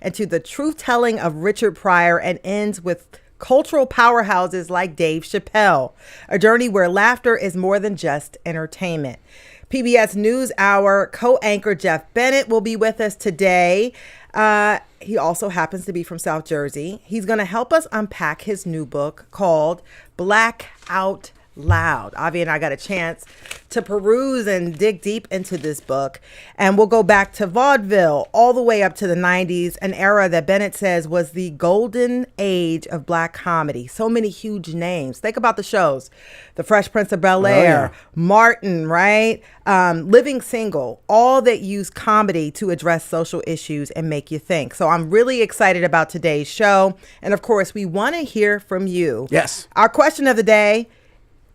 into the truth-telling of Richard Pryor and ends with cultural powerhouses like Dave Chappelle, a journey where laughter is more than just entertainment. PBS Newshour co-anchor Geoff Bennett will be with us today. He also happens to be from South Jersey. He's going to help us unpack his new book called Black Out Loud. Avi and I got a chance to peruse and dig deep into this book, and we'll go back to vaudeville all the way up to the 90s, an era that Bennett says was the golden age of black comedy. So many huge names. Think about the shows: The Fresh Prince of Bel-Air, Martin, right? Living Single, all that use comedy to address social issues and make you think. So I'm really excited about today's show, and of course we want to hear from you. Yes. Our question of the day: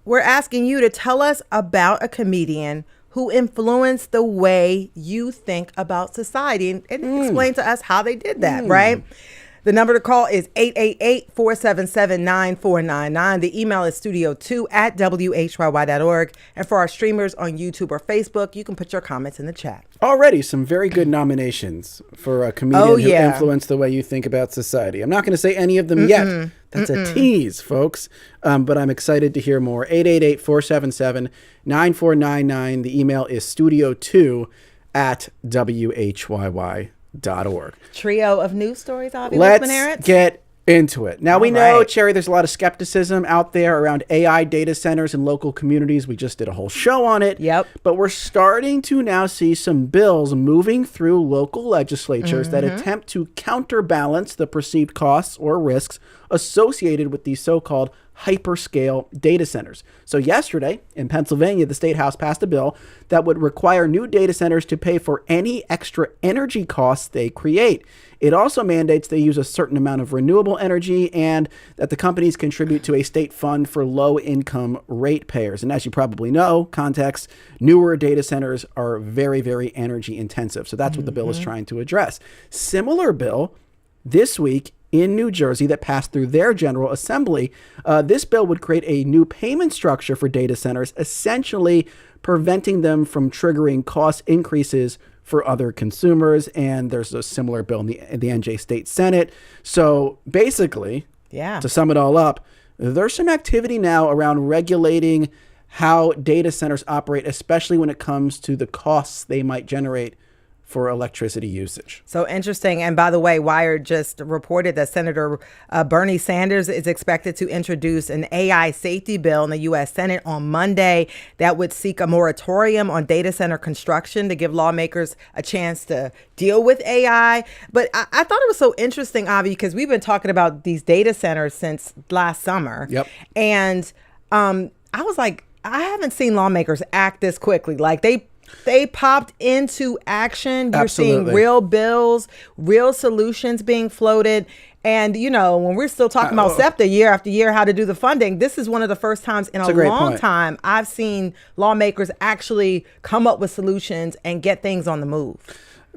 we're asking you to tell us about a comedian who influenced the way you think about society and explain to us how they did that, right? The number to call is 888-477-9499. The email is studio2@whyy.org. And for our streamers on YouTube or Facebook, you can put your comments in the chat. Already some very good nominations for a comedian who influenced the way you think about society. I'm not going to say any of them yet. That's a tease, folks. But I'm excited to hear more. 888-477-9499. The email is studio2@whyy.org. Trio of news stories, Avi. Let's get into it. Now, we know, Cherry, there's a lot of skepticism out there around AI data centers in local communities. We just did a whole show on it. Yep. But we're starting to now see some bills moving through local legislatures that attempt to counterbalance the perceived costs or risks associated with these so-called hyperscale data centers. So yesterday in Pennsylvania, the State House passed a bill that would require new data centers to pay for any extra energy costs they create. It also mandates they use a certain amount of renewable energy and that the companies contribute to a state fund for low-income ratepayers. And as you probably know, context, newer data centers are very, very energy intensive. So that's what the bill is trying to address. Similar bill this week in New Jersey that passed through their General Assembly. This bill would create a new payment structure for data centers, essentially preventing them from triggering cost increases for other consumers. And there's a similar bill in the NJ State Senate. So basically, to sum it all up, there's some activity now around regulating how data centers operate, especially when it comes to the costs they might generate for electricity usage. So interesting. And by the way, Wired just reported that Senator Bernie Sanders is expected to introduce an AI safety bill in the U.S. Senate on Monday that would seek a moratorium on data center construction to give lawmakers a chance to deal with AI. But I thought it was so interesting, Avi, because we've been talking about these data centers since last summer. Yep. And I was like, I haven't seen lawmakers act this quickly. Like they popped into action. You're seeing real bills, real solutions being floated. And, you know, when we're still talking about SEPTA year after year, how to do the funding, this is one of the first times in a long time I've seen lawmakers actually come up with solutions and get things on the move.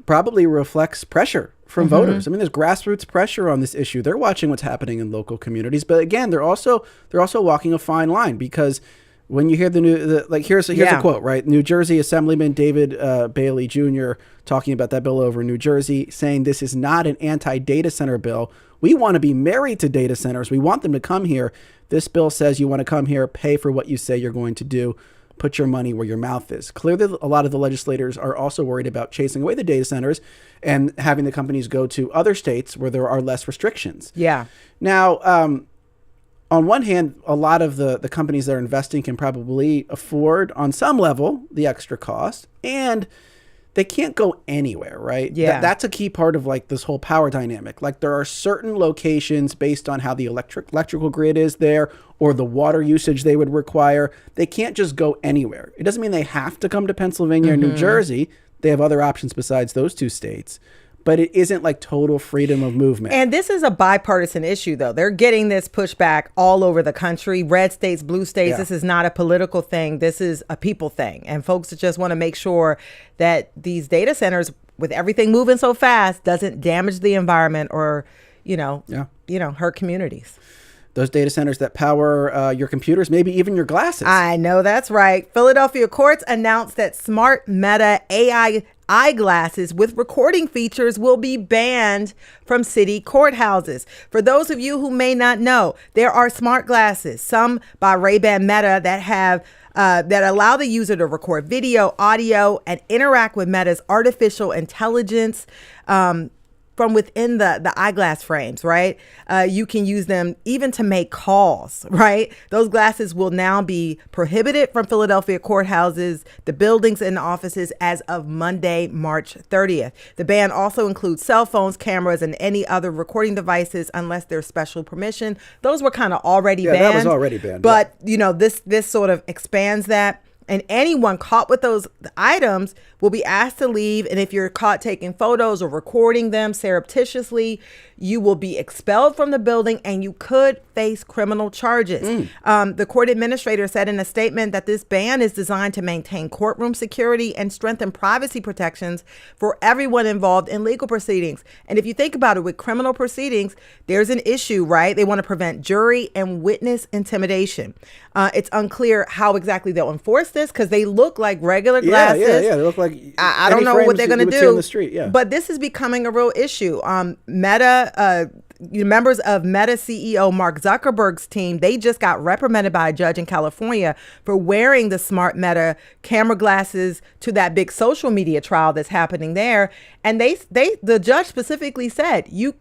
Probably reflects pressure from voters. I mean, there's grassroots pressure on this issue. They're watching what's happening in local communities. But again, they're also walking a fine line, because when you hear here's a quote, right? New Jersey Assemblyman David Bailey Jr. talking about that bill over in New Jersey, saying this is not an anti-data center bill. We want to be married to data centers. We want them to come here. This bill says you want to come here, pay for what you say you're going to do, put your money where your mouth is. Clearly, a lot of the legislators are also worried about chasing away the data centers and having the companies go to other states where there are less restrictions. Yeah. Now, on one hand, a lot of the companies that are investing can probably afford, on some level, the extra cost, and they can't go anywhere, right? Yeah. That's a key part of like this whole power dynamic. Like there are certain locations based on how the electrical grid is there or the water usage they would require. They can't just go anywhere. It doesn't mean they have to come to Pennsylvania or New Jersey. They have other options besides those two states. But it isn't like total freedom of movement. And this is a bipartisan issue, though. They're getting this pushback all over the country. Red states, blue states. Yeah. This is not a political thing. This is a people thing. And folks just want to make sure that these data centers, with everything moving so fast, doesn't damage the environment or, hurt communities. Those data centers that power your computers, maybe even your glasses. I know that's right. Philadelphia courts announced that smart Meta AI eyeglasses with recording features will be banned from city courthouses. For those of you who may not know, there are smart glasses, some by Ray-Ban Meta, that have that allow the user to record video, audio, and interact with Meta's artificial intelligence from within the eyeglass frames, right? You can use them even to make calls, right? Those glasses will now be prohibited from Philadelphia courthouses, the buildings, and the offices as of Monday, March 30th. The ban also includes cell phones, cameras, and any other recording devices unless there's special permission. Those were kind of already banned. Yeah, that was already banned. But, you know, this sort of expands that. And anyone caught with those items will be asked to leave. And if you're caught taking photos or recording them surreptitiously, you will be expelled from the building and you could face criminal charges. The court administrator said in a statement that this ban is designed to maintain courtroom security and strengthen privacy protections for everyone involved in legal proceedings. And if you think about it, with criminal proceedings, there's an issue, right? They want to prevent jury and witness intimidation. It's unclear how exactly they'll enforce this because they look like regular glasses. Yeah. They look like I don't know what they're going to do. On the street, yeah. But this is becoming a real issue. Meta, members of Meta CEO Mark Zuckerberg's team, they just got reprimanded by a judge in California for wearing the smart Meta camera glasses to that big social media trial that's happening there. And the judge specifically said, you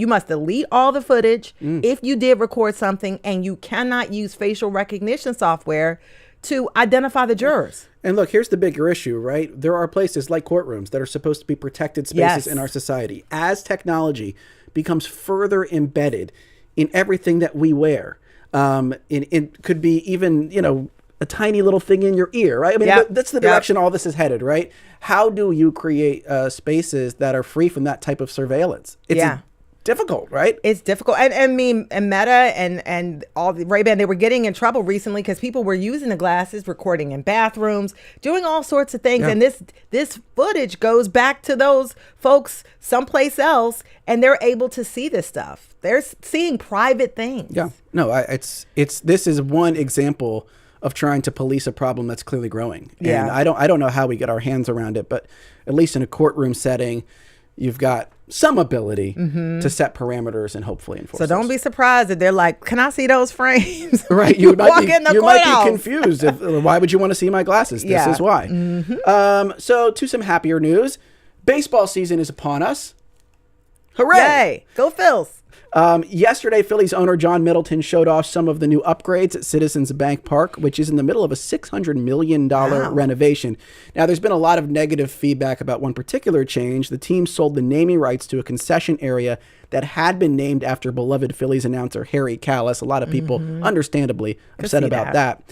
must delete all the footage if you did record something, and you cannot use facial recognition software to identify the jurors. And look, here's the bigger issue, right? There are places like courtrooms that are supposed to be protected spaces in our society. As technology becomes further embedded in everything that we wear, it could be even, a tiny little thing in your ear, right? I mean, that's the direction all this is headed, right? How do you create spaces that are free from that type of surveillance? It's difficult, right? It's difficult. And Meta and all the Ray-Ban, they were getting in trouble recently because people were using the glasses, recording in bathrooms, doing all sorts of things. Yeah. And this footage goes back to those folks someplace else, and they're able to see this stuff. They're seeing private things. Yeah. No, this is one example of trying to police a problem that's clearly growing. Yeah. And I don't know how we get our hands around it, but at least in a courtroom setting, you've got some ability to set parameters and hopefully enforce. So don't be surprised if they're like, "Can I see those frames?" Right. You might be confused. Why would you want to see my glasses? This is why. So to some happier news, baseball season is upon us. Hooray! Yay. Go Phils. Yesterday, Phillies owner John Middleton showed off some of the new upgrades at Citizens Bank Park, which is in the middle of a $600 million renovation. Now, there's been a lot of negative feedback about one particular change. The team sold the naming rights to a concession area that had been named after beloved Phillies announcer Harry Callis. A lot of people, understandably, upset about that.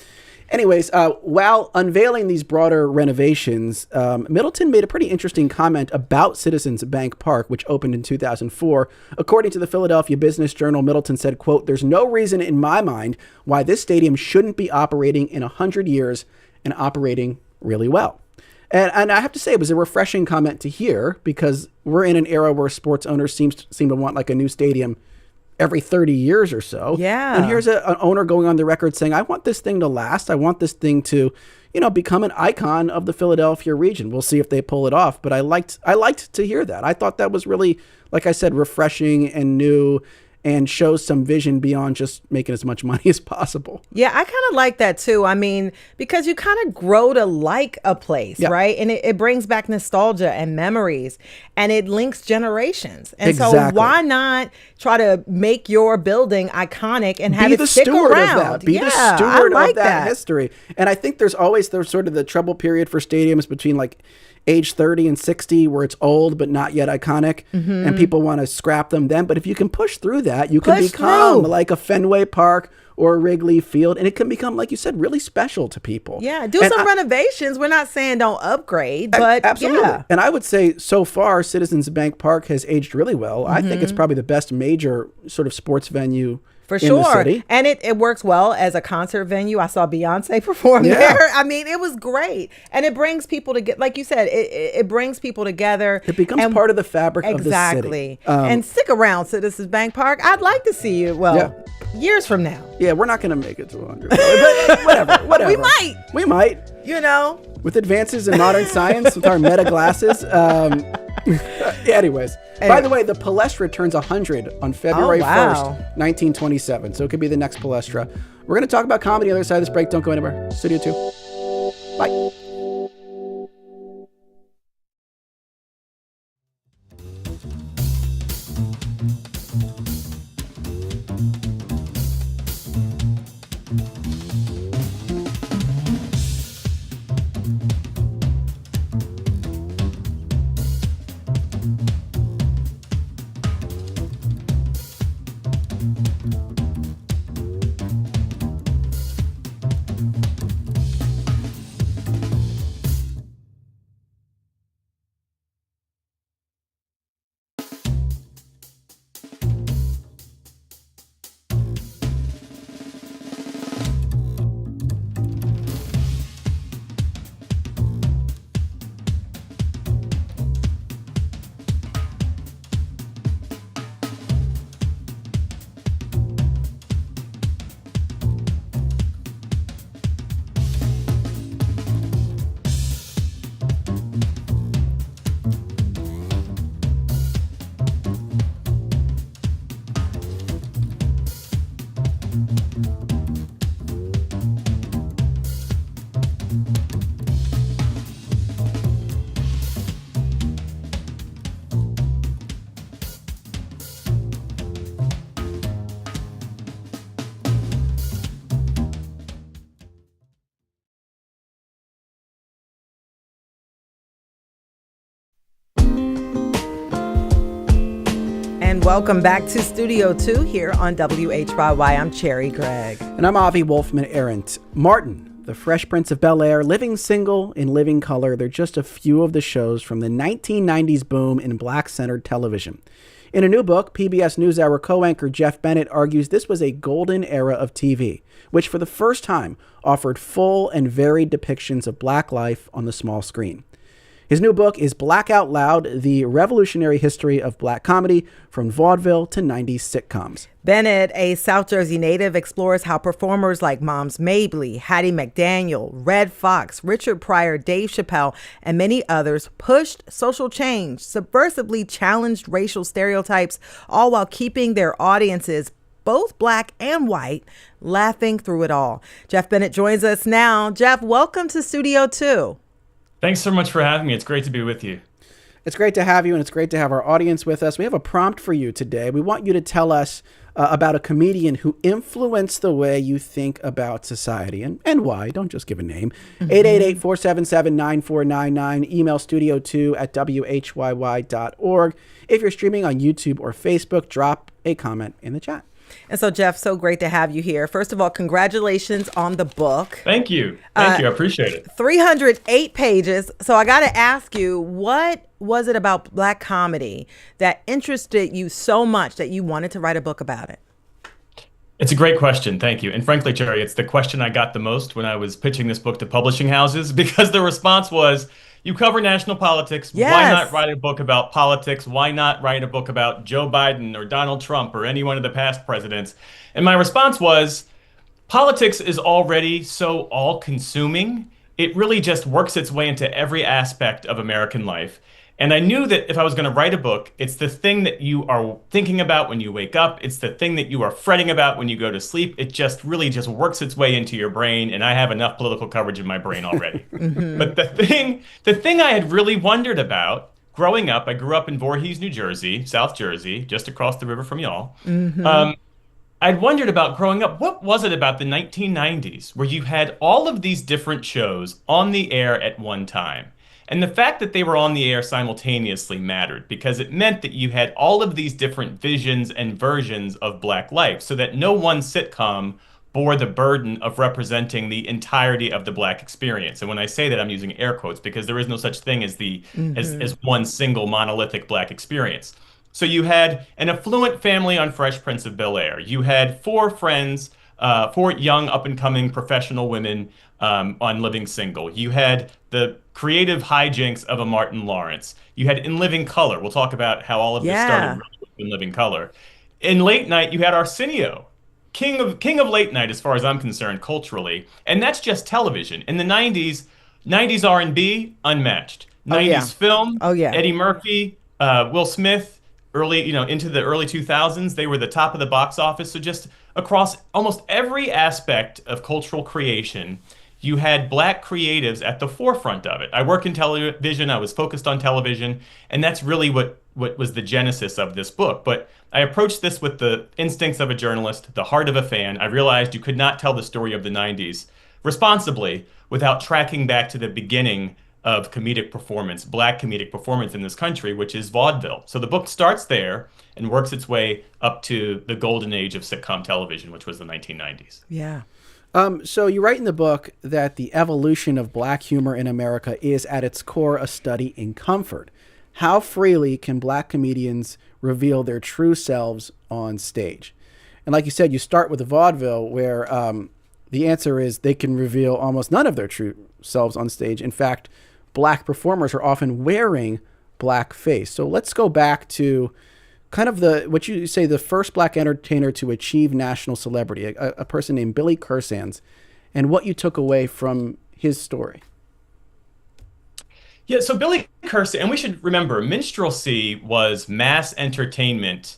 Anyways, while unveiling these broader renovations, Middleton made a pretty interesting comment about Citizens Bank Park, which opened in 2004. According to the Philadelphia Business Journal, Middleton said, quote, "There's no reason in my mind why this stadium shouldn't be operating in 100 years and operating really well." And I have to say, it was a refreshing comment to hear because we're in an era where sports owners seem to want like a new stadium every 30 years or so. Yeah. And here's an owner going on the record saying, I want this thing to last. I want this thing to, become an icon of the Philadelphia region. We'll see if they pull it off. But I liked to hear that. I thought that was really, like I said, refreshing and new and shows some vision beyond just making as much money as possible. Yeah, I kind of like that too. I mean, because you kind of grow to like a place, right? And it brings back nostalgia and memories, and it links generations. And so why not try to make your building iconic and have it stick around? Be the steward of that history. And I think there's sort of the trouble period for stadiums between like age 30 and 60 where it's old but not yet iconic and people want to scrap them then. But if you can push through that, you can become like a Fenway Park or a Wrigley Field, and it can become, like you said, really special to people. Yeah, some renovations. We're not saying don't upgrade, but absolutely. Yeah. And I would say so far Citizens Bank Park has aged really well. I think it's probably the best major sort of sports venue for sure. And it works well as a concert venue. I saw Beyonce perform there. I mean, it was great. And it brings people together. Like you said, it brings people together. It becomes part of the fabric of the city. Exactly. And stick around, Citizens Bank Park. I'd like to see you, years from now. Yeah, we're not going to make it to 100. But whatever. We might. You know? With advances in modern science, with our meta glasses. Anyways, by the way, the Palestra turns 100 on February 1st, 1927. So it could be the next Palestra. We're going to talk about comedy on the other side of this break. Don't go anywhere. Studio 2. Bye. And welcome back to Studio 2 here on WHYY. I'm Cherry Gregg. And I'm Avi Wolfman-Arendt. Martin, The Fresh Prince of Bel-Air, Living Single, in Living Color. They're just a few of the shows from the 1990s boom in black-centered television. In a new book, PBS Newshour co-anchor Geoff Bennett argues this was a golden era of TV, which for the first time offered full and varied depictions of black life on the small screen. His new book is Black Out Loud, The Revolutionary History of Black Comedy from Vaudeville to 90s Sitcoms. Bennett, a South Jersey native, explores how performers like Moms Mabley, Hattie McDaniel, Red Foxx, Richard Pryor, Dave Chappelle, and many others pushed social change, subversively challenged racial stereotypes, all while keeping their audiences, both black and white, laughing through it all. Geoff Bennett joins us now. Geoff, welcome to Studio 2. Thanks so much for having me. It's great to be with you. It's great to have you, and it's great to have our audience with us. We have a prompt for you today. We want you to tell us about a comedian who influenced the way you think about society and why. Don't just give a name. 888-477-9499. Email studio2@whyy.org. If you're streaming on YouTube or Facebook, drop a comment in the chat. And so, Geoff, so great to have you here. First of all, congratulations on the book. Thank you. Thank you. I appreciate it. 308 pages. So I got to ask you, what was it about black comedy that interested you so much that you wanted to write a book about it? It's a great question. Thank you. And frankly, Cherry, it's the question I got the most when I was pitching this book to publishing houses, because the response was, you cover national politics. Yes. Why not write a book about politics? Why not write a book about Joe Biden or Donald Trump or any one of the past presidents? And my response was, politics is already so all-consuming. It really just works its way into every aspect of American life. And I knew that if I was going to write a book, it's the thing that you are thinking about when you wake up. It's the thing that you are fretting about when you go to sleep. It just really just works its way into your brain. And I have enough political coverage in my brain already. But the thing I had really wondered about growing up, I grew up in Voorhees, New Jersey, South Jersey, just across the river from y'all. I'd wondered about growing up, what was it about the 1990s where you had all of these different shows on the air at one time? And the fact that they were on the air simultaneously mattered, because it meant that you had all of these different visions and versions of black life, so that no one sitcom bore the burden of representing the entirety of the black experience. And when I say that, I'm using air quotes, because there is no such thing as as one single monolithic black experience. So you had an affluent family on Fresh Prince of Bel-Air. You had four friends, four young up-and-coming professional women on Living Single. You had the creative hijinks of a Martin Lawrence. You had In Living Color. We'll talk about how all of this started really with In Living Color. In late night, you had Arsenio. king of late night as far as I'm concerned culturally, and that's just television. In the 90s R&B unmatched. Oh, yeah. 90s film, Oh, yeah. Eddie Murphy, Will Smith, early, into the early 2000s, they were the top of the box office. So just across almost every aspect of cultural creation, you had black creatives at the forefront of it. I work in television, I was focused on television, and that's really what was the genesis of this book. But I approached this with the instincts of a journalist, the heart of a fan. I realized you could not tell the story of the 90s responsibly without tracking back to the beginning of comedic performance, black comedic performance in this country, which is vaudeville. So the book starts there and works its way up to the golden age of sitcom television, which was the 1990s. Yeah. So you write in the book that the evolution of black humor in America is at its core a study in comfort. How freely can black comedians reveal their true selves on stage? And like you said, you start with the vaudeville where the answer is they can reveal almost none of their true selves on stage. In fact, black performers are often wearing blackface. So let's go back to kind of what you say, the first black entertainer to achieve national celebrity, a person named Billy Cursands, and what you took away from his story. Yeah, so Billy Cursands, and we should remember, minstrelsy was mass entertainment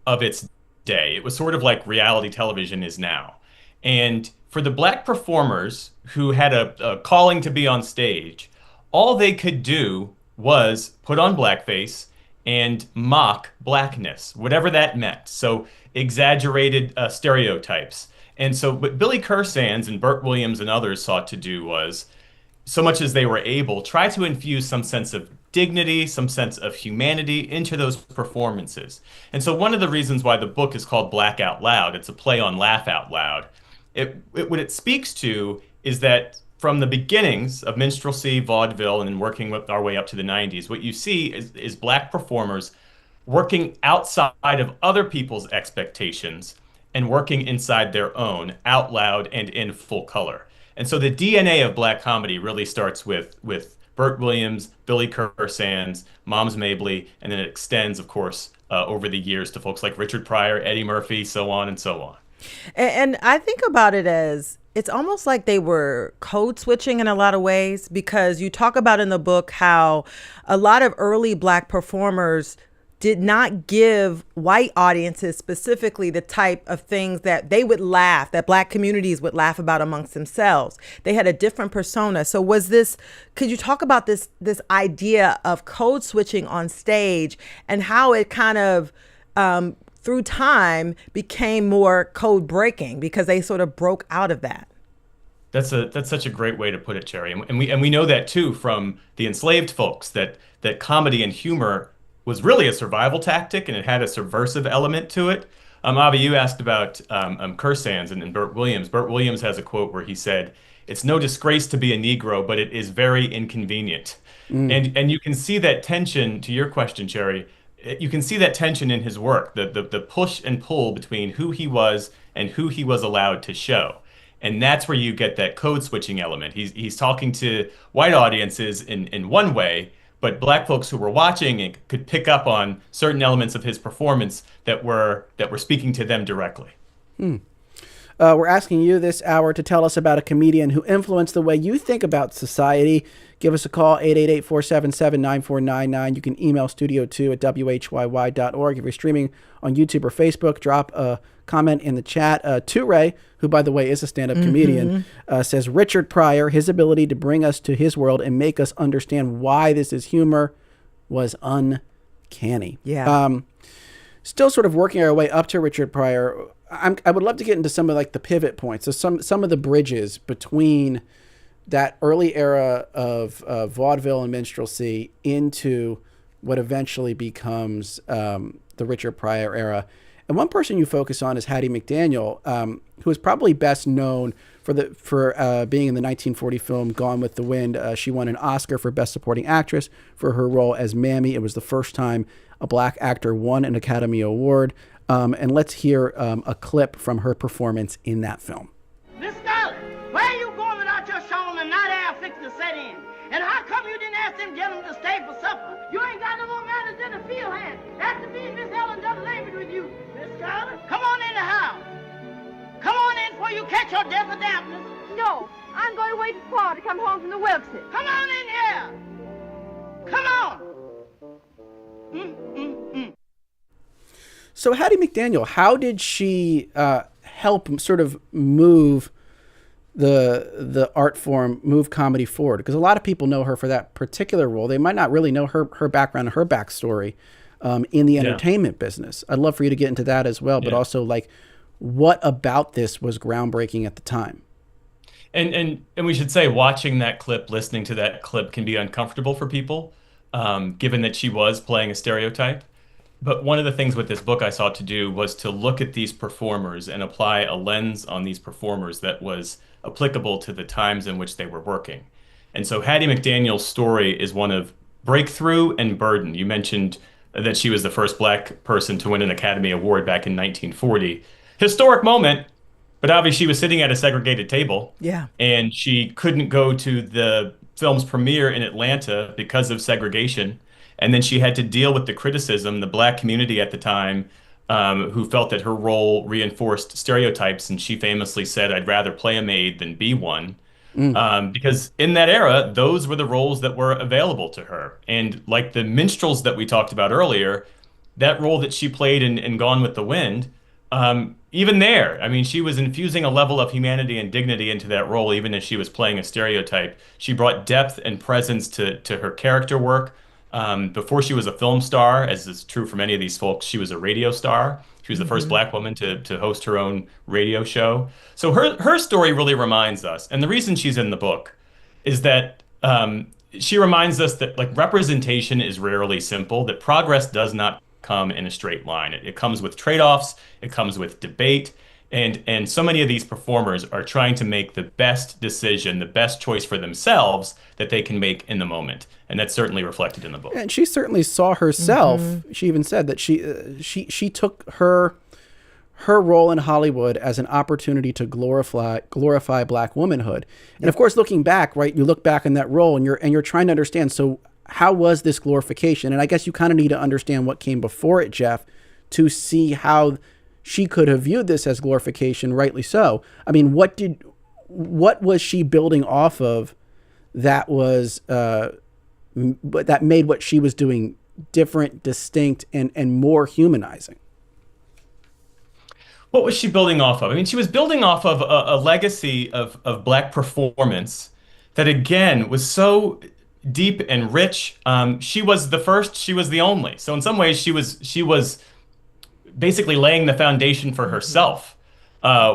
of its day. It was sort of like reality television is now. And for the black performers who had a calling to be on stage, all they could do was put on blackface and mock blackness, whatever that meant. So exaggerated stereotypes. And so what Billy Cursands and Burt Williams and others sought to do was, so much as they were able, try to infuse some sense of dignity, some sense of humanity into those performances. And so one of the reasons why the book is called Black Out Loud, it's a play on Laugh Out Loud, what it speaks to is that from the beginnings of minstrelsy, vaudeville, and then working our way up to the 90s, what you see is black performers working outside of other people's expectations and working inside their own, out loud and in full color. And so the DNA of black comedy really starts with Burt Williams, Billy Cursands, Moms Mabley, and then it extends, of course, over the years to folks like Richard Pryor, Eddie Murphy, so on and so on. And I think about it as it's almost like they were code switching in a lot of ways, because you talk about in the book how a lot of early black performers did not give white audiences specifically the type of things that they would laugh, that black communities would laugh about amongst themselves. They had a different persona. So could you talk about this idea of code switching on stage and how it kind of, through time became more code breaking because they sort of broke out of that? That's such a great way to put it, Cherry. And we know that too from the enslaved folks, that comedy and humor was really a survival tactic and it had a subversive element to it. Avi, you asked about Cursands and Burt Williams. Burt Williams has a quote where he said, "It's no disgrace to be a Negro, but it is very inconvenient." And you can see that tension, to your question, Cherry. You can see that tension in his work, the push and pull between who he was and who he was allowed to show. And that's where you get that code switching element. He's talking to white audiences in one way, but black folks who were watching and could pick up on certain elements of his performance that were speaking to them directly. We're asking you this hour to tell us about a comedian who influenced the way you think about society. Give us a call, 888-477-9499. You can email studio2@whyy.org. If you're streaming on YouTube or Facebook, drop a comment in the chat. Toure, who, by the way, is a stand-up comedian, says, Richard Pryor, his ability to bring us to his world and make us understand why this is humor was uncanny. Yeah. Still sort of working our way up to Richard Pryor, I would love to get into some of like the pivot points, so some of the bridges between that early era of vaudeville and minstrelsy into what eventually becomes the Richard Pryor era. And one person you focus on is Hattie McDaniel, who is probably best known for being in the 1940 film Gone with the Wind. She won an Oscar for Best Supporting Actress for her role as Mammy. It was the first time a black actor won an Academy Award. And let's hear a clip from her performance in that film. Miss Scarlett, where are you going without your shawl and night air fixing to set in? And how come you didn't ask them gentlemen to stay for supper? You ain't got no more manners than a field hand. That's to be Miss Ellen done labored with you. Miss Scarlett, come on in the house. catch your death of dampness. No, I'm going away to Florida to come home from the Wilkses. Come on in here. Come on. So Hattie McDaniel, how did she help sort of move the art form, move comedy forward? Because a lot of people know her for that particular role. They might not really know her background and her backstory in the entertainment business. I'd love for you to get into that as well, but also like what about this was groundbreaking at the time? And we should say, watching that clip, listening to that clip can be uncomfortable for people, given that she was playing a stereotype. But one of the things with this book I sought to do was to look at these performers and apply a lens on these performers that was applicable to the times in which they were working. And so Hattie McDaniel's story is one of breakthrough and burden. You mentioned that she was the first Black person to win an Academy Award back in 1940. Historic moment, but obviously she was sitting at a segregated table. Yeah. And she couldn't go to the film's premiere in Atlanta because of segregation. And then she had to deal with the criticism, the Black community at the time, who felt that her role reinforced stereotypes. And she famously said, "I'd rather play a maid than be one." Because in that era, those were the roles that were available to her. And like the minstrels that we talked about earlier, that role that she played in Gone with the Wind, even there, I mean, she was infusing a level of humanity and dignity into that role, even as she was playing a stereotype. She brought depth and presence to her character work. Before she was a film star, as is true for many of these folks, she was a radio star. She was the first Black woman to host her own radio show. So her story really reminds us, and the reason she's in the book is that she reminds us that like representation is rarely simple, that progress does not come in a straight line. It comes with trade-offs, it comes with debate, and so many of these performers are trying to make the best decision, the best choice for themselves that they can make in the moment. And that's certainly reflected in the book. And she certainly saw herself. She even said that she took her role in Hollywood as an opportunity to glorify Black womanhood. And of course, looking back, right, you look back in that role and you're trying to understand, so how was this glorification? And I guess you kind of need to understand what came before it, Geoff, to see how she could have viewed this as glorification, rightly so. I mean, what was she building off of that was that made what she was doing different, distinct, and more humanizing? What was she building off of? I mean, she was building off of a legacy of Black performance that, again, was so deep and rich. She was the first, she was the only. So in some ways, she was basically laying the foundation for herself,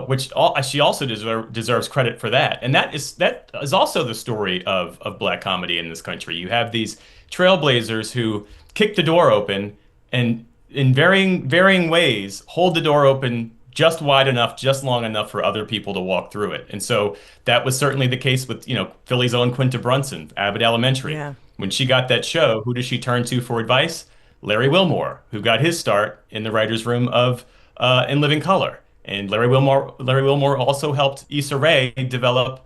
which she also deserves credit for that. And that is also the story of Black comedy in this country. You have these trailblazers who kick the door open and in varying ways hold the door open just wide enough, just long enough for other people to walk through it. And so that was certainly the case with, Philly's own Quinta Brunson, Abbott Elementary. Yeah. When she got that show, who does she turn to for advice? Larry Wilmore, who got his start in the writer's room of In Living Color. And Larry Wilmore also helped Issa Rae develop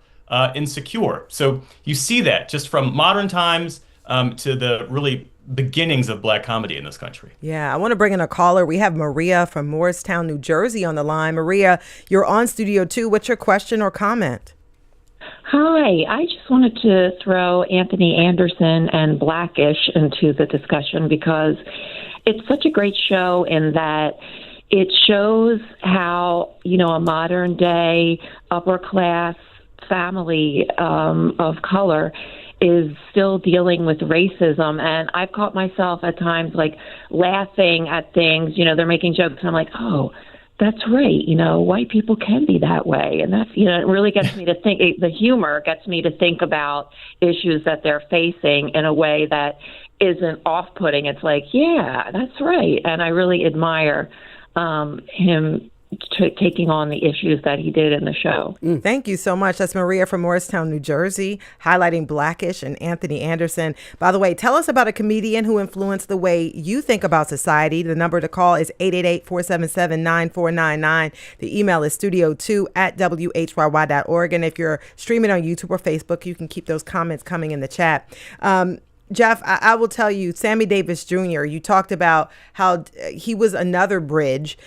Insecure. So you see that just from modern times to the really beginnings of Black comedy in this country. Yeah, I want to bring in a caller. We have Maria from Morristown, New Jersey on the line. Maria, you're on Studio 2. What's your question or comment? Hi, I just wanted to throw Anthony Anderson and Blackish into the discussion because it's such a great show in that it shows how, a modern day upper class family of color is still dealing with racism. And I've caught myself at times like laughing at things, they're making jokes and I'm like, oh, that's right. White people can be that way. And that's, it really gets me to think, the humor gets me to think about issues that they're facing in a way that isn't off-putting. It's like, yeah, that's right. And I really admire him taking on the issues that he did in the show. Thank you so much. That's Maria from Morristown, New Jersey, highlighting Blackish and Anthony Anderson. By the way, tell us about a comedian who influenced the way you think about society. The number to call is 888-477-9499. The email is studio2@whyy.org. And if you're streaming on YouTube or Facebook, you can keep those comments coming in the chat. Geoff, I will tell you, Sammy Davis Jr., you talked about how he was another bridge.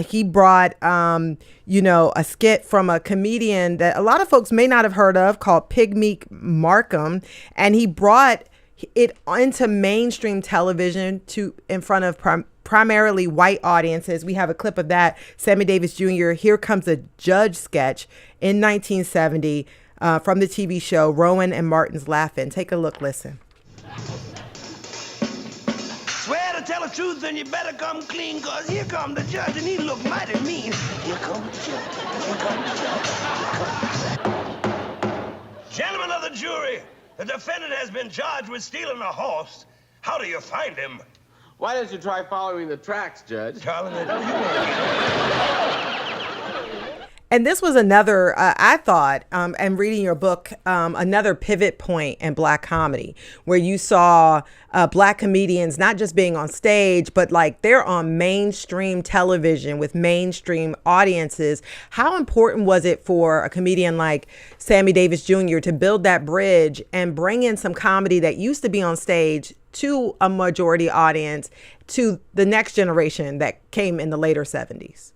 He brought, a skit from a comedian that a lot of folks may not have heard of called Pigmeat Markham. And he brought it into mainstream television in front of primarily white audiences. We have a clip of that. Sammy Davis Jr., Here Comes a Judge sketch in 1970 from the TV show Rowan and Martin's Laugh-In. Take a look, listen. Swear to tell the truth, then you better come clean, cause here come the judge, and he look mighty mean. Here come the judge. Here come the judge. Here come the judge. Gentlemen of the jury, the defendant has been charged with stealing a horse. How do you find him? Why don't you try following the tracks, Judge? Darling, And this was another, I thought, and reading your book, another pivot point in Black comedy, where you saw Black comedians not just being on stage, but like they're on mainstream television with mainstream audiences. How important was it for a comedian like Sammy Davis Jr. to build that bridge and bring in some comedy that used to be on stage to a majority audience, to the next generation that came in the later 70s?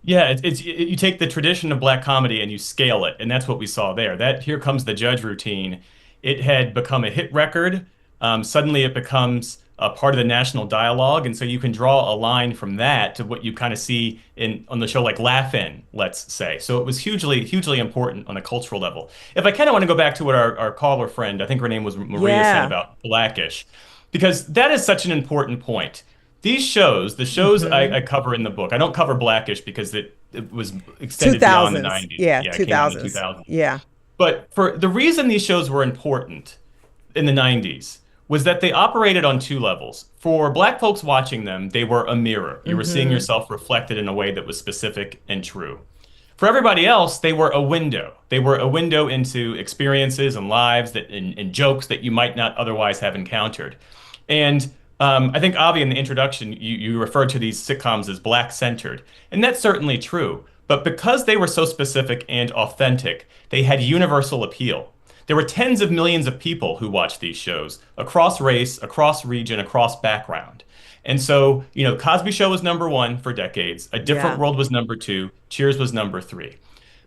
Yeah, you take the tradition of Black comedy and you scale it, and that's what we saw there. That Here Comes the Judge routine, it had become a hit record. Suddenly it becomes a part of the national dialogue, and so you can draw a line from that to what you kind of see on the show like Laugh-In, let's say. So it was hugely, hugely important on a cultural level. If I kind of want to go back to what our caller friend, I think her name was Maria, said about Blackish, because that is such an important point. These shows, the shows I cover in the book, I don't cover Blackish because it was extended beyond the 90s. Yeah, 2000s. Yeah. But for the reason these shows were important in the 90s was that they operated on two levels. For Black folks watching them, they were a mirror. You were seeing yourself reflected in a way that was specific and true. For everybody else, they were a window. They were a window into experiences and lives and jokes that you might not otherwise have encountered. And I think, Avi, in the introduction, you referred to these sitcoms as Black-centered, and that's certainly true. But because they were so specific and authentic, they had universal appeal. There were tens of millions of people who watched these shows across race, across region, across background. And so, Cosby Show was number one for decades. A Different World was number two. Cheers was number three.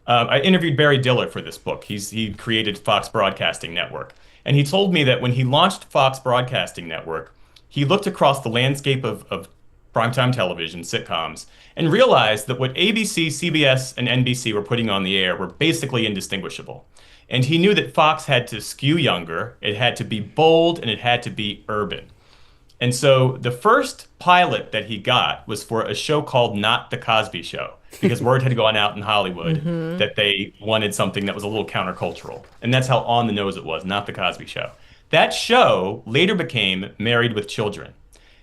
I interviewed Barry Diller for this book. He created Fox Broadcasting Network. And he told me that when he launched Fox Broadcasting Network, he looked across the landscape of primetime television, sitcoms, and realized that what ABC, CBS, and NBC were putting on the air were basically indistinguishable. And he knew that Fox had to skew younger, it had to be bold, and it had to be urban. And so the first pilot that he got was for a show called Not the Cosby Show, because word had gone out in Hollywood that they wanted something that was a little countercultural. And that's how on the nose it was, Not the Cosby Show. That show later became Married with Children.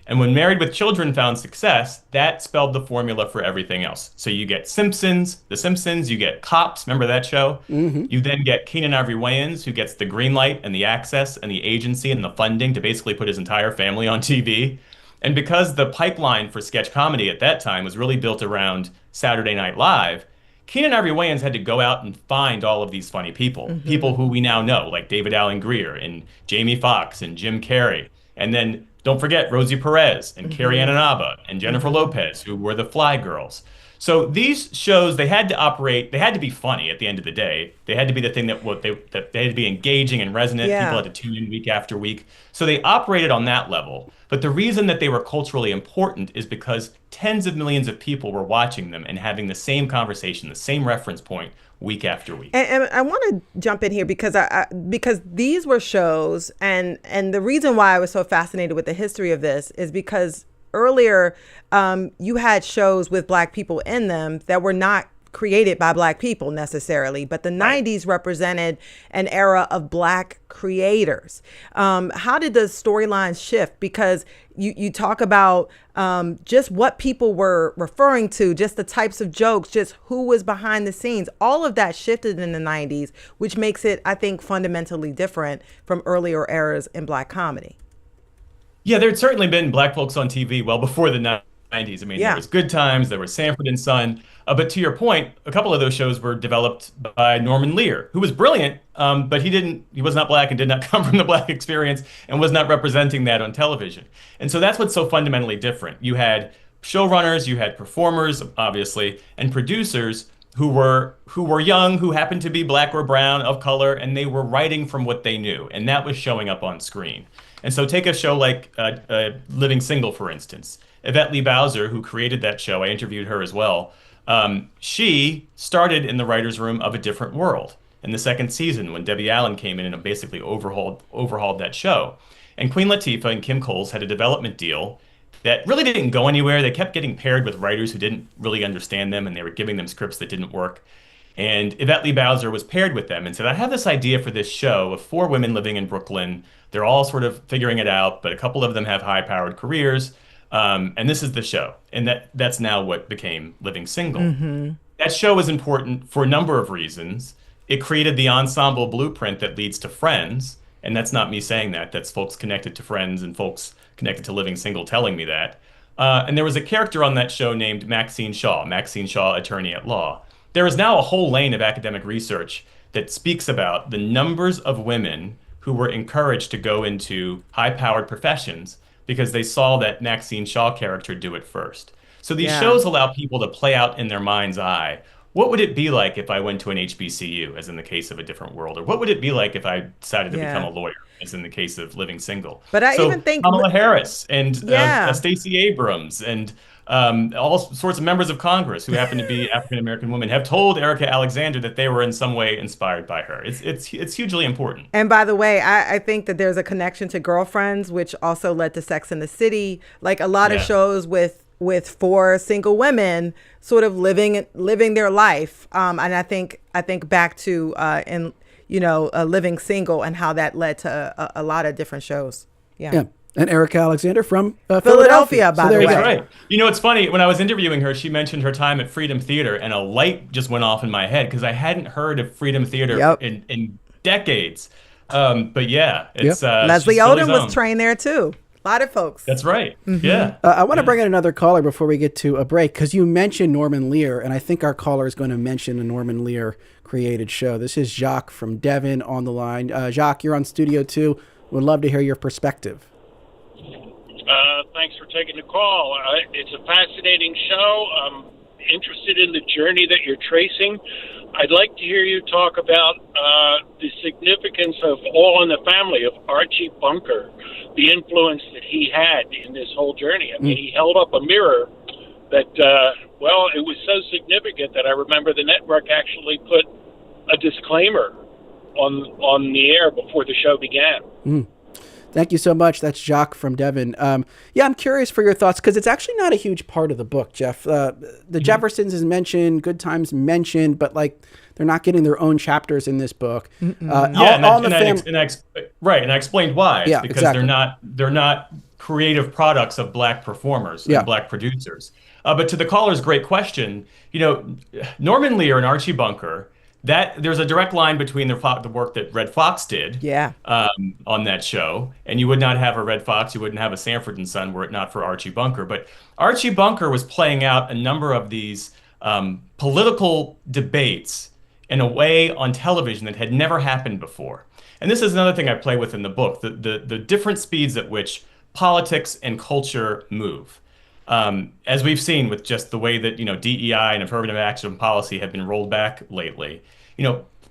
And when Married with Children found success, that spelled the formula for everything else. So you get The Simpsons, you get Cops, remember that show? You then get Keenen Ivory Wayans, who gets the green light and the access and the agency and the funding to basically put his entire family on TV. And because the pipeline for sketch comedy at that time was really built around Saturday Night Live, Keenen Ivory Wayans had to go out and find all of these funny people, people who we now know, like David Alan Grier and Jamie Foxx and Jim Carrey. And then don't forget Rosie Perez and Carrie Ann Inaba and Jennifer Lopez, who were the Fly Girls. So these shows, they had to operate, they had to be funny at the end of the day. They had to be the thing that they had to be engaging and resonant. People had to tune in week after week. So they operated on that level. But the reason that they were culturally important is because tens of millions of people were watching them and having the same conversation, the same reference point week after week. And I want to jump in here because because these were shows, and the reason why I was so fascinated with the history of this is because earlier you had shows with Black people in them that were not created by Black people necessarily, but the 90s represented an era of Black creators. How did the storylines shift? Because you talk about just what people were referring to, just the types of jokes, just who was behind the scenes. All of that shifted in the 90s, which makes it, I think, fundamentally different from earlier eras in Black comedy. Yeah, there had certainly been Black folks on TV well before the 90s. I mean, Yeah. there was Good Times, there was Sanford and Son. But to your point, a couple of those shows were developed by Norman Lear, who was brilliant, but he was not black and did not come from the black experience and was not representing that on television. And so that's what's so fundamentally different. You had showrunners, you had performers, obviously, and producers who were young, who happened to be black or brown, of color, and they were writing from what they knew, and that was showing up on screen. And so take a show like Living Single, for instance. Yvette Lee Bowser, who created that show, I interviewed her as well. She started in the writer's room of A Different World in the second season when Debbie Allen came in and basically overhauled that show. And Queen Latifah and Kim Coles had a development deal that really didn't go anywhere. They kept getting paired with writers who didn't really understand them, and they were giving them scripts that didn't work. And Yvette Lee Bowser was paired with them and said, I have this idea for this show of 4 women living in Brooklyn. They're all sort of figuring it out, but a couple of them have high-powered careers. And this is the show. And that's now what became Living Single. Mm-hmm. That show was important for a number of reasons. It created the ensemble blueprint that leads to Friends. And that's not me saying that. That's folks connected to Friends and folks connected to Living Single telling me that. And there was a character on that show named Maxine Shaw, attorney at law. There is now a whole lane of academic research that speaks about the numbers of women who were encouraged to go into high-powered professions because they saw that Maxine Shaw character do it first. So these shows allow people to play out in their mind's eye, what would it be like if I went to an HBCU, as in the case of A Different World? Or what would it be like if I decided to become a lawyer, as in the case of Living Single? But I even think Kamala Harris and Stacey Abrams and all sorts of members of Congress who happen to be African-American women have told Erica Alexander that they were in some way inspired by her. It's hugely important. And by the way, I think that there's a connection to Girlfriends, which also led to Sex and the City. Like a lot of shows with 4 single women sort of living their life. And I think back to Living Single and how that led to a lot of different shows. Yeah. And Erica Alexander from Philadelphia, by the way. That's right. You know, it's funny. When I was interviewing her, she mentioned her time at Freedom Theater, and a light just went off in my head because I hadn't heard of Freedom Theater in decades. But yeah, it's Leslie Odom was trained there too. A lot of folks. That's right. Mm-hmm. Yeah. I want to bring in another caller before we get to a break because you mentioned Norman Lear, and I think our caller is going to mention a Norman Lear created show. This is Jacques from Devon on the line. Jacques, you're on Studio 2. Would love to hear your perspective. Thanks for taking the call. It's a fascinating show. I'm interested in the journey that you're tracing. I'd like to hear you talk about the significance of All in the Family, of Archie Bunker, the influence that he had in this whole journey. I mean, he held up a mirror that, it was so significant that I remember the network actually put a disclaimer on the air before the show began. Thank you so much. That's Jacques from Devon. I'm curious for your thoughts because it's actually not a huge part of the book, Geoff. The Jeffersons is mentioned, Good Times mentioned, but they're not getting their own chapters in this book. And I explained why. It's because they're not creative products of black performers and black producers. But to the caller's great question, Norman Lear and Archie Bunker. There's a direct line between the work that Red Fox did on that show, and you would not have a Red Fox, you wouldn't have a Sanford and Son were it not for Archie Bunker. But Archie Bunker was playing out a number of these political debates in a way on television that had never happened before. And this is another thing I play with in the book, the different speeds at which politics and culture move. As we've seen with just the way that, DEI and affirmative action policy have been rolled back lately,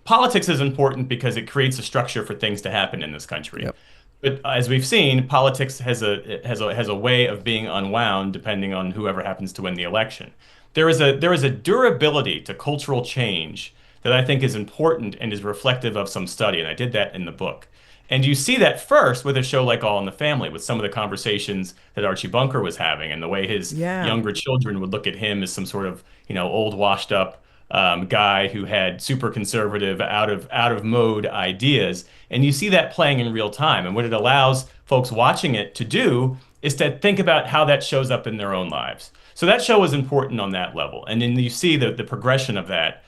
politics is important because it creates a structure for things to happen in this country. Yep. But as we've seen, politics has a way of being unwound depending on whoever happens to win the election. There is a durability to cultural change that I think is important and is reflective of some study, and I did that in the book. And you see that first with a show like All in the Family, with some of the conversations that Archie Bunker was having and the way his younger children would look at him as some sort of, old washed up guy who had super conservative, out of mode ideas. And you see that playing in real time. And what it allows folks watching it to do is to think about how that shows up in their own lives. So that show was important on that level. And then you see the progression of that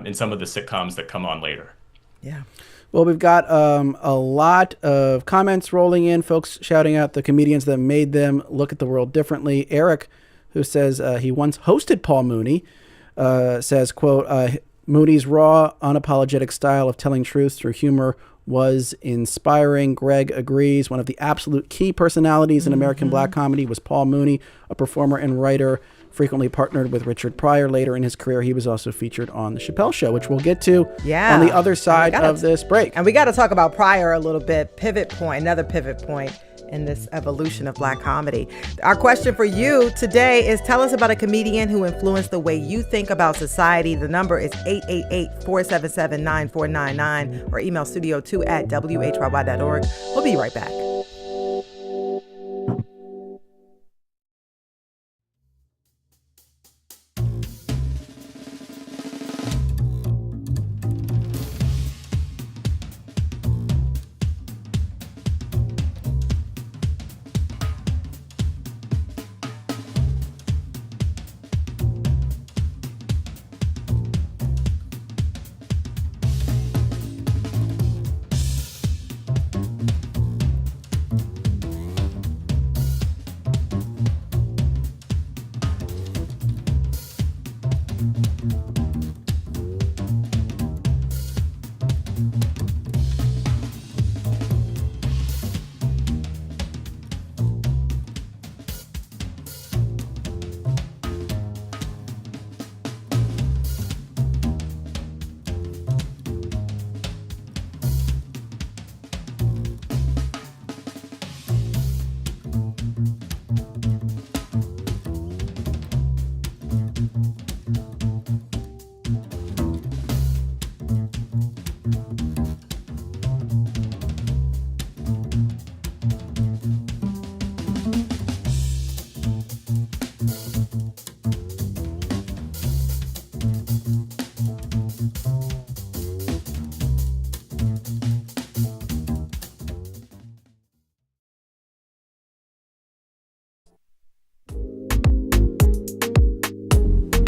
in some of the sitcoms that come on later. Yeah. Well, we've got a lot of comments rolling in, folks shouting out the comedians that made them look at the world differently. Eric who says he once hosted Paul Mooney, says, quote, Mooney's raw, unapologetic style of telling truth through humor was inspiring. Greg agrees. One of the absolute key personalities in American black comedy was Paul Mooney, a performer and writer, frequently partnered with Richard Pryor. Later in his career, he was also featured on The Chappelle Show, which we'll get to on the other side of this break. And we got to talk about Pryor a little bit. Another pivot point in this evolution of black comedy. Our question for you today is, tell us about a comedian who influenced the way you think about society. The number is 888-477-9499 or email studio2@whyy.org. We'll be right back.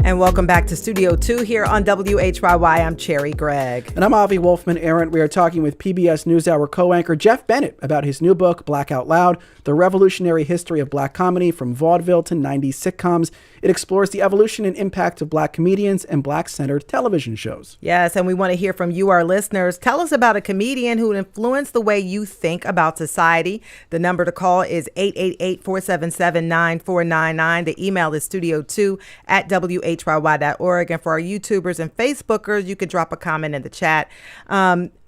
And welcome back to Studio 2 here on WHYY. I'm Cherry Gregg. And I'm Avi Wolfman-Arent. We are talking with PBS Newshour co-anchor Geoff Bennett about his new book, Black Out Loud, The Revolutionary History of Black Comedy from Vaudeville to 90s Sitcoms. It explores the evolution and impact of black comedians and black-centered television shows. Yes, and we want to hear from you, our listeners. Tell us about a comedian who influenced the way you think about society. The number to call is 888-477-9499. The email is studio2@whyy.org. And for our YouTubers and Facebookers, you could drop a comment in the chat.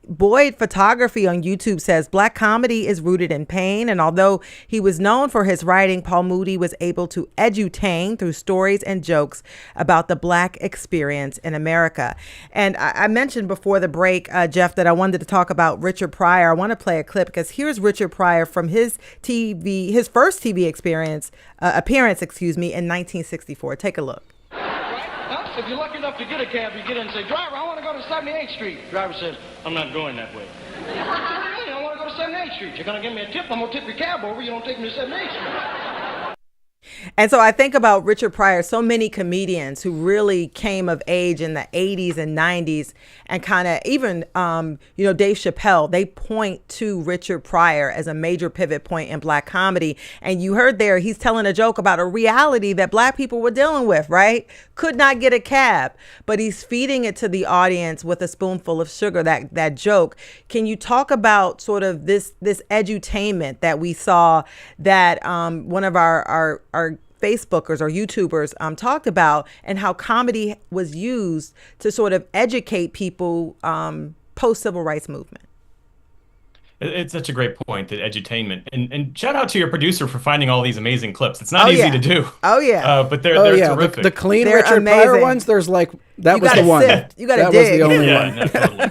Boyd Photography on YouTube says black comedy is rooted in pain, and although he was known for his writing, Paul Mooney was able to edutain through stories and jokes about the black experience in America. And I mentioned before the break, Geoff, that I wanted to talk about Richard Pryor. I want to play a clip because here's Richard Pryor from his first TV appearance, in 1964. Take a look. If you're lucky enough to get a cab, you get in and say, driver, I want to go to 78th Street. Driver says, I'm not going that way. I want to go to 78th Street. You're going to give me a tip. I'm going to tip your cab over. You don't take me to 78th Street. And so I think about Richard Pryor, so many comedians who really came of age in the 80s and 90s, and kind of even, Dave Chappelle, they point to Richard Pryor as a major pivot point in black comedy. And you heard there, he's telling a joke about a reality that black people were dealing with, right? Could not get a cab, but he's feeding it to the audience with a spoonful of sugar, that joke. Can you talk about sort of this edutainment that we saw that one of our Facebookers or YouTubers talked about, and how comedy was used to sort of educate people post-civil rights movement? It's such a great point, that edutainment. And shout out to your producer for finding all these amazing clips. It's not easy to do. Oh, yeah. But they're terrific. The clean they're Richard amazing. Pryor ones, there's like, that was the one. Sift. You got to dig. That was the only Yeah, one. no, totally.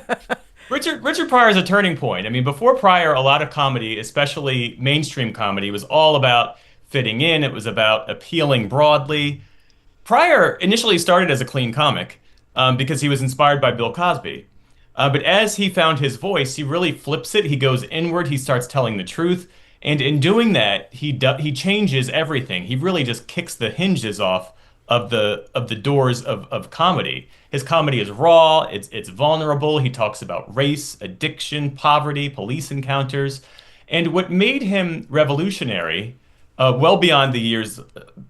Richard Pryor is a turning point. I mean, before Pryor, a lot of comedy, especially mainstream comedy, was all about fitting in. It was about appealing broadly. Pryor initially started as a clean comic because he was inspired by Bill Cosby. But as he found his voice, he really flips it. He goes inward. He starts telling the truth. And in doing that, he changes everything. He really just kicks the hinges off of the doors of comedy. His comedy is raw. It's vulnerable. He talks about race, addiction, poverty, police encounters. And what made him revolutionary well beyond the years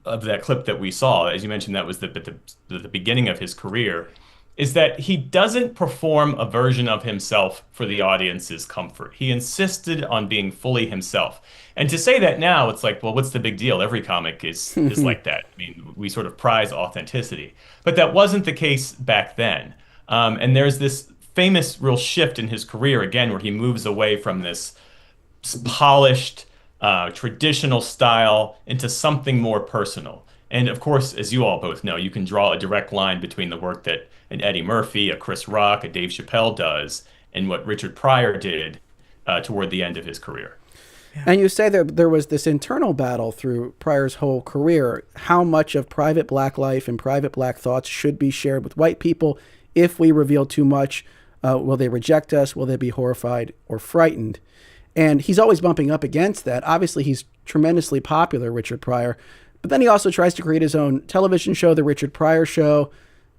of that clip that we saw. As you mentioned, that was the beginning of his career, is that he doesn't perform a version of himself for the audience's comfort. He insisted on being fully himself. And to say that now, it's like, well, what's the big deal? Every comic is like that. I mean, we sort of prize authenticity. But that wasn't the case back then. And there's this famous real shift in his career, again, where he moves away from this polished, traditional style into something more personal. And of course, as you all both know, you can draw a direct line between the work that an Eddie Murphy, a Chris Rock, a Dave Chappelle does, and what Richard Pryor did toward the end of his career. Yeah. And you say that there was this internal battle through Pryor's whole career. How much of private black life and private black thoughts should be shared with white people? If we reveal too much, will they reject us? Will they be horrified or frightened? And he's always bumping up against that. Obviously, he's tremendously popular, Richard Pryor. But then he also tries to create his own television show, The Richard Pryor Show.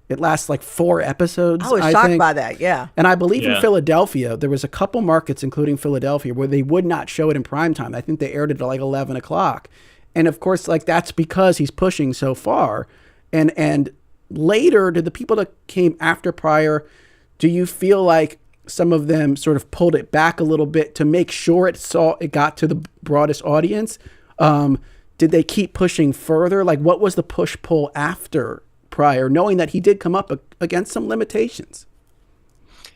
It lasts like 4 episodes. I was shocked by that, yeah. And I believe in Philadelphia, there was a couple markets, including Philadelphia, where they would not show it in prime time. I think they aired it at like 11 o'clock. And of course, like that's because he's pushing so far. And later, did the people that came after Pryor, do you feel like some of them sort of pulled it back a little bit to make sure it got to the broadest audience? Did they keep pushing further? Like, what was the push-pull after Pryor, knowing that he did come up against some limitations?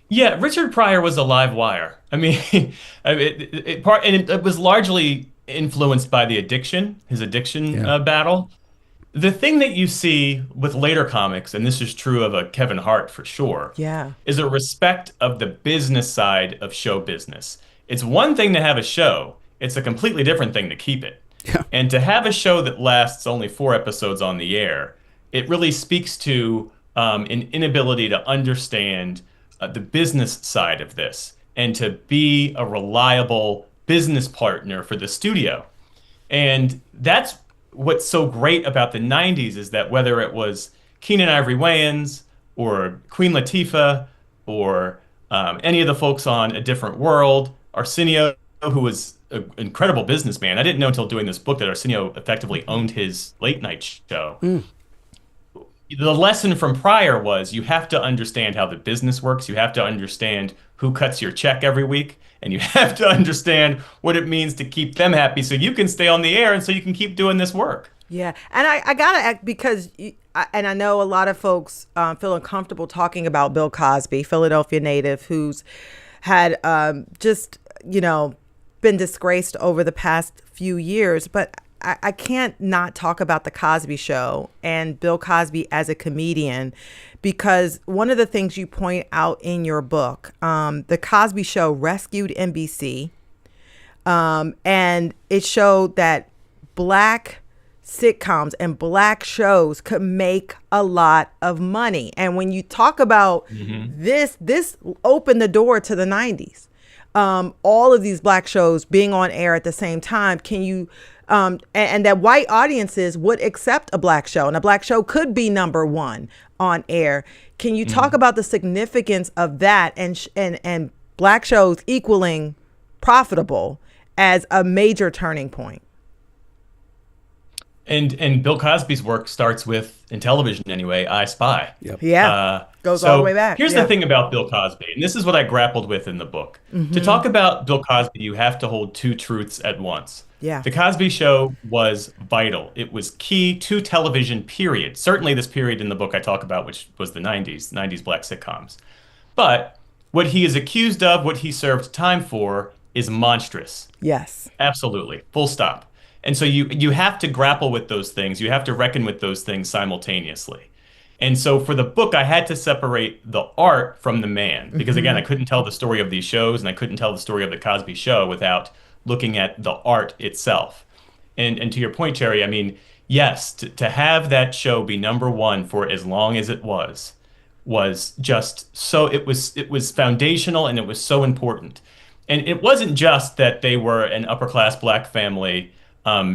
Yeah, Richard Pryor was a live wire. I mean, it was largely influenced by his addiction battle. The thing that you see with later comics, and this is true of a Kevin Hart for sure, is a respect of the business side of show business. It's one thing to have a show. It's a completely different thing to keep it. Yeah. And to have a show that lasts only 4 episodes on the air, it really speaks to an inability to understand the business side of this and to be a reliable business partner for the studio. And that's what's so great about the 90s, is that whether it was Keenen Ivory Wayans or Queen Latifah or any of the folks on A Different World, Arsenio, who was an incredible businessman. I didn't know until doing this book that Arsenio effectively owned his late night show. The lesson from Pryor was you have to understand how the business works. You have to understand who cuts your check every week. And you have to understand what it means to keep them happy so you can stay on the air and so you can keep doing this work. Yeah. And I got to act because, and I know a lot of folks feel uncomfortable talking about Bill Cosby, Philadelphia native, who's had been disgraced over the past few years. But I can't not talk about the Cosby Show and Bill Cosby as a comedian, because one of the things you point out in your book, the Cosby Show rescued NBC, and it showed that Black sitcoms and Black shows could make a lot of money. And when you talk about this opened the door to the 90s. All of these Black shows being on air at the same time. Can you and that white audiences would accept a Black show, and a Black show could be #1 on air. Can you talk about the significance of that and Black shows equaling profitable as a major turning point? And Bill Cosby's work starts with, in television anyway, I Spy. Yep. Goes all the way back. Here's the thing about Bill Cosby, and this is what I grappled with in the book. To talk about Bill Cosby, you have to hold 2 truths at once. Yeah. The Cosby Show was vital. It was key to television, period. Certainly this period in the book I talk about, which was the 90s Black sitcoms. But what he is accused of, what he served time for, is monstrous. Yes. Absolutely. Full stop. And so you have to grapple with those things. You have to reckon with those things simultaneously. And so for the book, I had to separate the art from the man. Because again, I couldn't tell the story of these shows, and I couldn't tell the story of the Cosby Show without looking at the art itself. And to your point, Cherry, I mean, yes, to have that show be #1 for as long as it was just so, it was foundational, and it was so important. And it wasn't just that they were an upper class Black family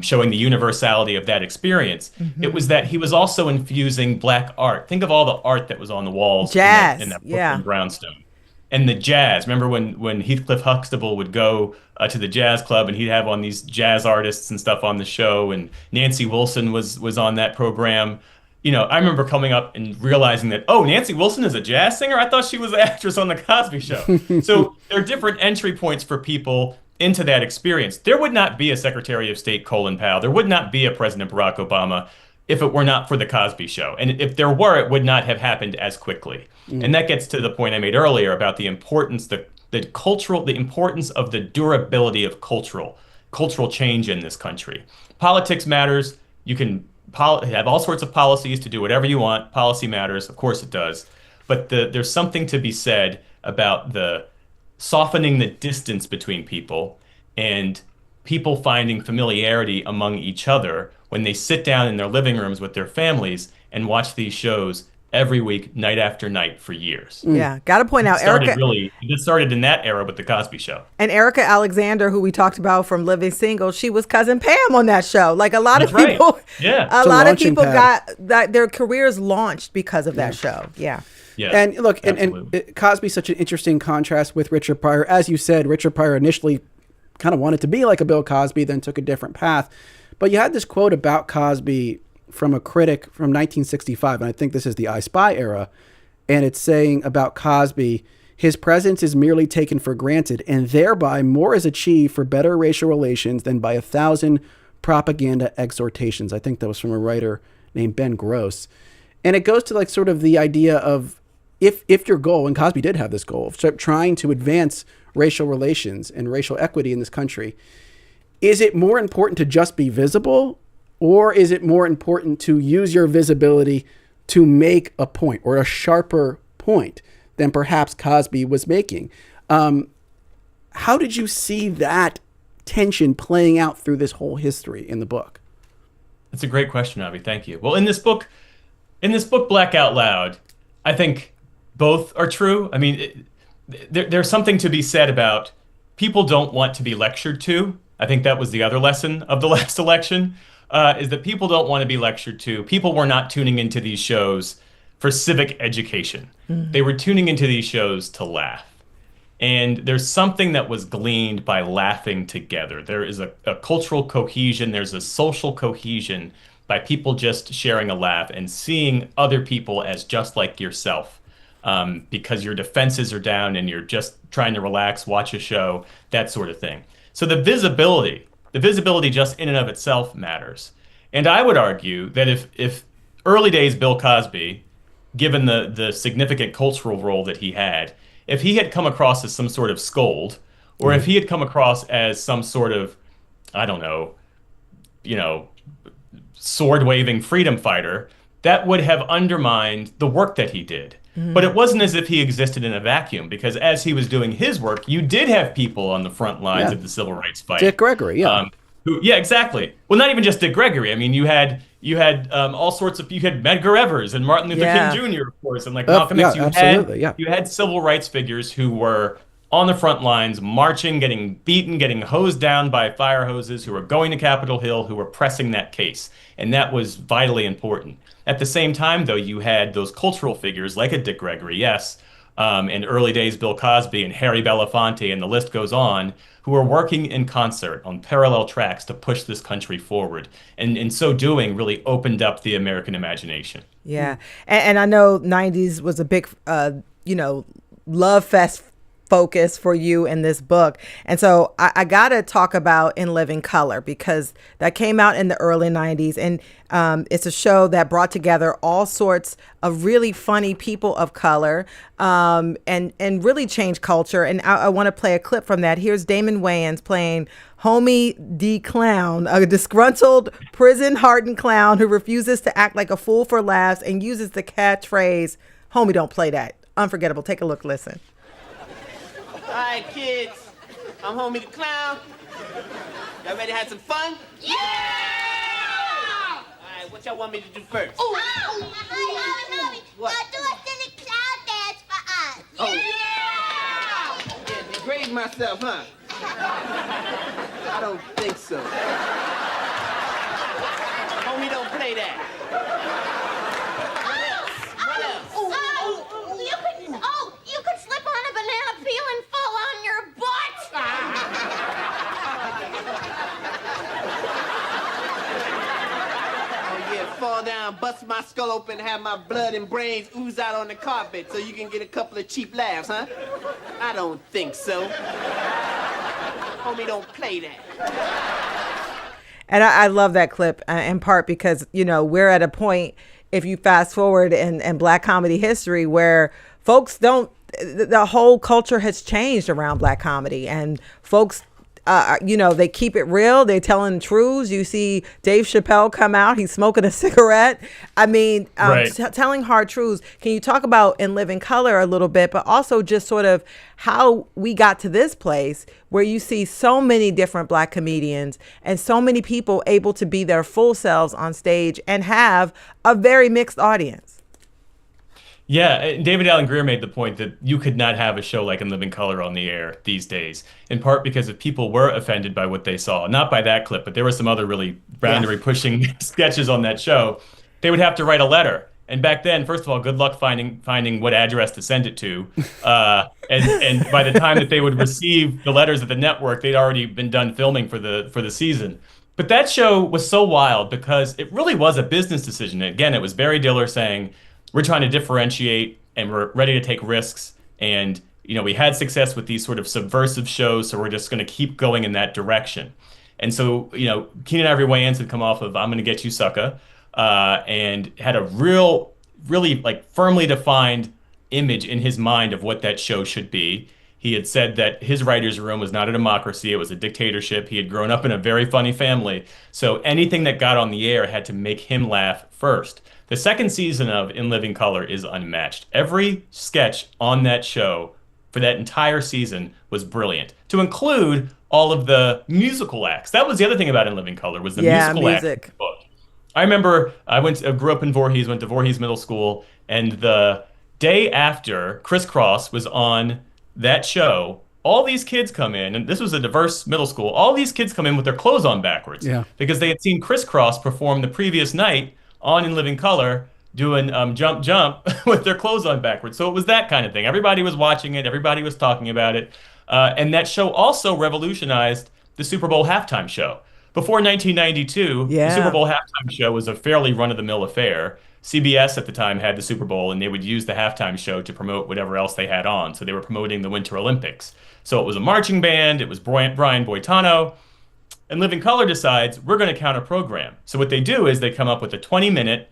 showing the universality of that experience. It was that he was also infusing Black art. Think of all the art that was on the walls Jazz, in that Brooklyn brownstone. and the jazz. Remember when Heathcliff Huxtable would go to the jazz club and he'd have on these jazz artists and stuff on the show, and Nancy Wilson was on that program. I remember coming up and realizing that, oh, Nancy Wilson is a jazz singer? I thought she was the actress on The Cosby Show. So there are different entry points for people into that experience. There would not be a Secretary of State Colin Powell. There would not be a President Barack Obama if it were not for The Cosby Show. And if there were, it would not have happened as quickly. And that gets to the point I made earlier about the importance, the importance of the durability of cultural change in this country. Politics matters. You can have all sorts of policies to do whatever you want. Policy matters. Of course it does. But there's something to be said about the softening the distance between people and people finding familiarity among each other when they sit down in their living rooms with their families and watch these shows every week, night after night, for years. Yeah, got to point out, it started in that era with The Cosby Show. And Erica Alexander, who we talked about from Living Single, she was Cousin Pam on that show. Like a lot of people, a lot of people got their careers launched because of that show. Yeah. Yeah, and look, and Cosby's such an interesting contrast with Richard Pryor. As you said, Richard Pryor initially kind of wanted to be like a Bill Cosby, then took a different path. But you had this quote about Cosby from a critic from 1965, and I think this is the I Spy era, and it's saying about Cosby, his presence is merely taken for granted, and thereby more is achieved for better racial relations than by 1,000 propaganda exhortations. I think that was from a writer named Ben Gross. And it goes to like sort of the idea of if your goal, and Cosby did have this goal, of trying to advance racial relations and racial equity in this country, is it more important to just be visible, or is it more important to use your visibility to make a point or a sharper point than perhaps Cosby was making? How did you see that tension playing out through this whole history in the book? That's a great question, Avi. Thank you. Well, in this book, Black Out Loud, I think both are true. I mean, there's something to be said about people don't want to be lectured to. I think that was the other lesson of the last election. Is that people don't want to be lectured to. People were not tuning into these shows for civic education. They were tuning into these shows to laugh. And there's something that was gleaned by laughing together. There is a cultural cohesion. There's a social cohesion by people just sharing a laugh and seeing other people as just like yourself, because your defenses are down and you're just trying to relax, watch a show, that sort of thing. So the visibility just in and of itself matters. And I would argue that if early days Bill Cosby, given the significant cultural role that he had, if he had come across as some sort of scold, or if he had come across as some sort of, I don't know, sword-waving freedom fighter, that would have undermined the work that he did. But it wasn't as if he existed in a vacuum, because as he was doing his work, you did have people on the front lines of the civil rights fight. Dick Gregory, exactly. Well, not even just Dick Gregory. I mean, you had all sorts of, you had Medgar Evers and Martin Luther King Jr., of course, and like Malcolm X. You had civil rights figures who were on the front lines, marching, getting beaten, getting hosed down by fire hoses, who were going to Capitol Hill, who were pressing that case. And that was vitally important. At the same time, though, you had those cultural figures like a Dick Gregory, and early days Bill Cosby and Harry Belafonte, and the list goes on, who were working in concert on parallel tracks to push this country forward. And in so doing, really opened up the American imagination. Yeah. And I know 90s was a big, love fest focus for you in this book. And so I got to talk about In Living Color, because that came out in the early 90s. And it's a show that brought together all sorts of really funny people of color, and really changed culture. And I want to play a clip from that. Here's Damon Wayans playing Homie D. Clown, a disgruntled, prison-hardened clown who refuses to act like a fool for laughs and uses the catchphrase, "Homie, don't play that." Unforgettable. Take a look. Listen. All right, kids. I'm Homie the Clown. Y'all ready to have some fun? Yeah! All right, what y'all want me to do first? Homie, what? do a silly clown dance for us. Oh. Yeah, degrade myself, huh? I don't think so. Homie, don't play that. You could slip on a banana my skull open and have my blood and brains ooze out on the carpet so you can get a couple of cheap laughs, huh? I don't think so. Homie, don't play that. And I love that clip in part because, you know, we're at a point, if you fast forward in Black comedy history, where folks don't, the whole culture has changed around Black comedy, and folks, you know, they keep it real. They're telling truths. You see Dave Chappelle come out. He's smoking a cigarette. I mean, right. Telling hard truths. Can you talk about In Living Color a little bit, but also just sort of how we got to this place where you see so many different Black comedians and so many people able to be their full selves on stage and have a very mixed audience? Yeah, David Allen Greer made the point that you could not have a show like In Living Color on the air these days, in part because if people were offended by what they saw, not by that clip, but there were some other really boundary-pushing sketches on that show, they would have to write a letter. And back then, first of all, good luck finding what address to send it to. And by the time that they would receive the letters at the network, they'd already been done filming for the season. But that show was so wild because it really was a business decision. Again, it was Barry Diller saying, we're trying to differentiate and we're ready to take risks. And, you know, we had success with these sort of subversive shows, so we're just going to keep going in that direction. And so, you know, Keenan Ivory Wayans had come off of I'm Gonna Get You Sucker, and had a really like firmly defined image in his mind of what that show should be. He had said that his writer's room was not a democracy, it was a dictatorship. He had grown up in a very funny family. So anything that got on the air had to make him laugh first. The second season of In Living Color is unmatched. Every sketch on that show for that entire season was brilliant, to include all of the musical acts. That was the other thing about In Living Color, was the musical acts. I remember I grew up in Voorhees, went to Voorhees Middle School, and the day after Criss Cross was on that show, all these kids come in, and this was a diverse middle school, all these kids come in with their clothes on backwards because they had seen Criss Cross perform the previous night on In Living Color doing Jump Jump with their clothes on backwards. So it was that kind of thing. Everybody was watching it. Everybody was talking about it. And that show also revolutionized the Super Bowl halftime show. Before 1992, the Super Bowl halftime show was a fairly run-of-the-mill affair. CBS at the time had the Super Bowl, and they would use the halftime show to promote whatever else they had on. So they were promoting the Winter Olympics. So it was a marching band. It was Brian Boitano. And Living Color decides, we're going to counter program. So what they do is they come up with a 20-minute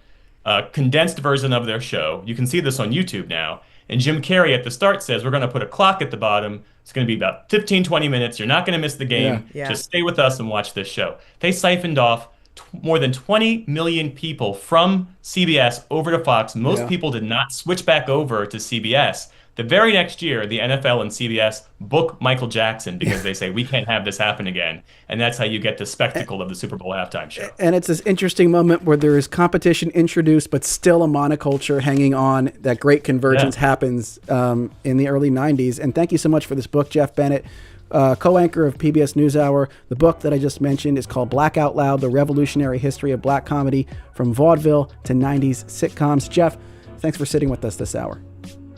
condensed version of their show. You can see this on YouTube now. And Jim Carrey at the start says, we're going to put a clock at the bottom. It's going to be about 15, 20 minutes. You're not going to miss the game. Just stay with us and watch this show. They siphoned off more than 20 million people from CBS over to Fox. Most people did not switch back over to CBS. The very next year, the NFL and CBS book Michael Jackson because they say, we can't have this happen again. And that's how you get the spectacle of the Super Bowl halftime show. And it's this interesting moment where there is competition introduced, but still a monoculture hanging on. That great convergence happens in the early 90s. And thank you so much for this book, Geoff Bennett, co-anchor of PBS Newshour. The book that I just mentioned is called Black Out Loud, The Revolutionary History of Black Comedy from Vaudeville to 90s Sitcoms. Jeff, thanks for sitting with us this hour.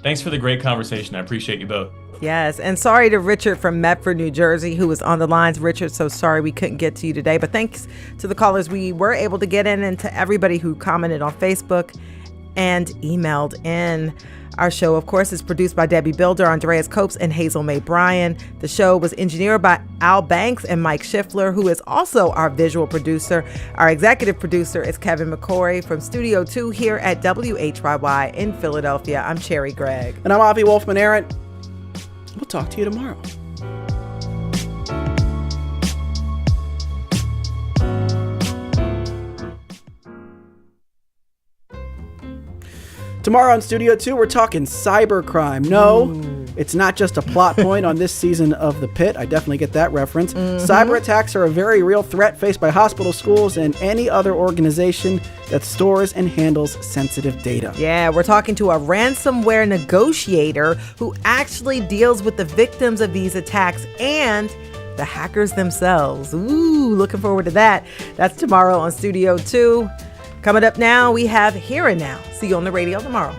Thanks for the great conversation. I appreciate you both. Yes, and sorry to Richard from Medford, New Jersey, who was on the lines. Richard, so sorry we couldn't get to you today, but thanks to the callers. We were able to get in, and to everybody who commented on Facebook and emailed in. Our show, of course, is produced by Debbie Builder, Andreas Copes, and Hazel Mae Bryan. The show was engineered by Al Banks and Mike Schiffler, who is also our visual producer. Our executive producer is Kevin McCory from Studio 2 here at WHYY in Philadelphia. I'm Cherry Gregg. And I'm Avi Wolfman-Arent. We'll talk to you tomorrow. Tomorrow on Studio 2, we're talking cybercrime. No, it's not just a plot point on this season of The Pit. I definitely get that reference. Cyber attacks are a very real threat faced by hospitals, schools, and any other organization that stores and handles sensitive data. Yeah, we're talking to a ransomware negotiator who actually deals with the victims of these attacks and the hackers themselves. Ooh, looking forward to that. That's tomorrow on Studio 2. Coming up now, we have Here and Now. See you on the radio tomorrow.